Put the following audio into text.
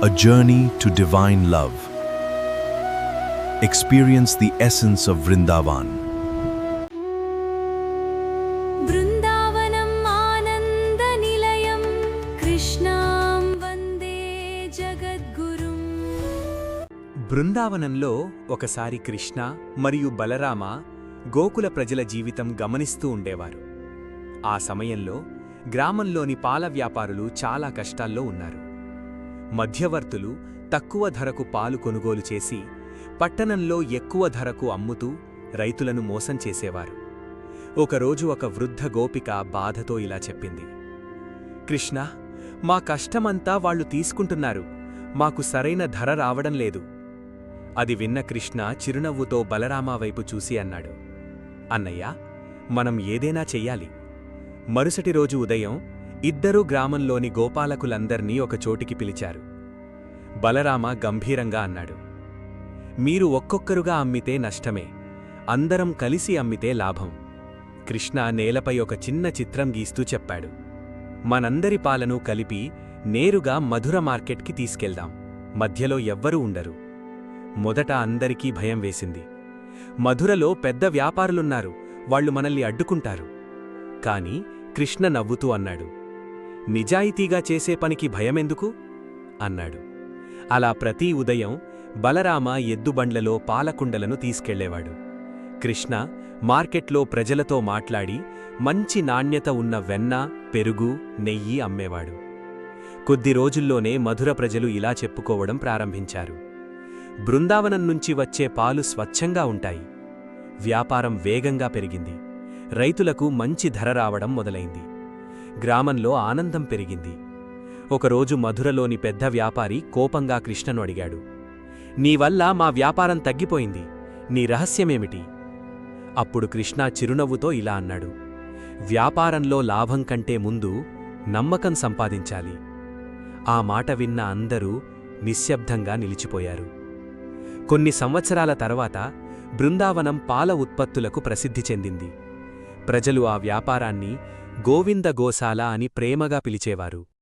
A journey to divine love. Experience the essence of Vrindavan. Vrindavanam Anandanilayam Krishnam Vande Jagadgurum. బృందావనంలో ఒకసారి కృష్ణ మరియు బలరామ గోకుల ప్రజల జీవితం గమనిస్తూ ఉండేవారు. ఆ సమయంలో గ్రామంలోని పాల వ్యాపారులు చాలా కష్టాల్లో ఉన్నారు. మధ్యవర్తులు తక్కువ ధరకు పాలు కొనుగోలు చేసి పట్టణంలో ఎక్కువ ధరకు అమ్ముతూ రైతులను మోసం చేసేవారు. ఒకరోజు ఒక వృద్ధ గోపిక బాధతో ఇలా చెప్పింది, కృష్ణ, మా కష్టమంతా వాళ్లు తీసుకుంటున్నారు, మాకు సరైన ధర రావడం లేదు. అది విన్న కృష్ణ చిరునవ్వుతో బలరామ వైపు చూసి అన్నాడు, అన్నయ్య, మనం ఏదైనా చెయ్యాలి. మరుసటి రోజు ఉదయం ఇద్దరూ గ్రామంలోని గోపాలకులందర్నీ ఒక చోటికి పిలిచారు. బలరామ గంభీరంగా అన్నాడు, మీరు ఒక్కొక్కరుగా అమ్మితే నష్టమే, అందరం కలిసి అమ్మితే లాభం. కృష్ణ నేలపై ఒక చిన్న చిత్రం గీస్తూ చెప్పాడు, మనందరి పాలను కలిపి నేరుగా మధుర మార్కెట్కి తీసుకెళ్దాం, మధ్యలో ఎవ్వరూ ఉండరు. మొదట అందరికీ భయం వేసింది. మధురలో పెద్ద వ్యాపారులున్నారు, వాళ్లు మనల్ని అడ్డుకుంటారు. కాని కృష్ణ నవ్వుతూ అన్నాడు, నిజాయితీగా చేసే పనికి భయమెందుకు అన్నాడు. అలా ప్రతి ఉదయం బలరామ ఎద్దుబండ్లలో పాలకుండలను తీసుకెళ్లేవాడు. కృష్ణ మార్కెట్లో ప్రజలతో మాట్లాడి మంచి నాణ్యత ఉన్న వెన్న, పెరుగు, నెయ్యి అమ్మేవాడు. కొద్ది రోజుల్లోనే మధుర ప్రజలు ఇలా చెప్పుకోవడం ప్రారంభించారు, బృందావనం నుంచి వచ్చే పాలు స్వచ్ఛంగా ఉంటాయి. వ్యాపారం వేగంగా పెరిగింది. రైతులకు మంచి ధర రావడం మొదలైంది. గ్రామంలో ఆనందం పెరిగింది. ఒకరోజు మధురలోని పెద్ద వ్యాపారి కోపంగా కృష్ణను అడిగాడు, నీవల్ల మా వ్యాపారం తగ్గిపోయింది, నీ రహస్యమేమిటి? అప్పుడు కృష్ణ చిరునవ్వుతో ఇలా అన్నాడు, వ్యాపారంలో లాభం కంటే ముందు నమ్మకం సంపాదించాలి. ఆ మాట విన్న అందరూ నిశ్శబ్దంగా నిలిచిపోయారు. కొన్ని సంవత్సరాల తర్వాత బృందావనం పాల ఉత్పత్తులకు ప్రసిద్ధి చెందింది. ప్రజలు ఆ వ్యాపారాన్ని గోవింద గోశాల అని ప్రేమగా పిలిచేవారు.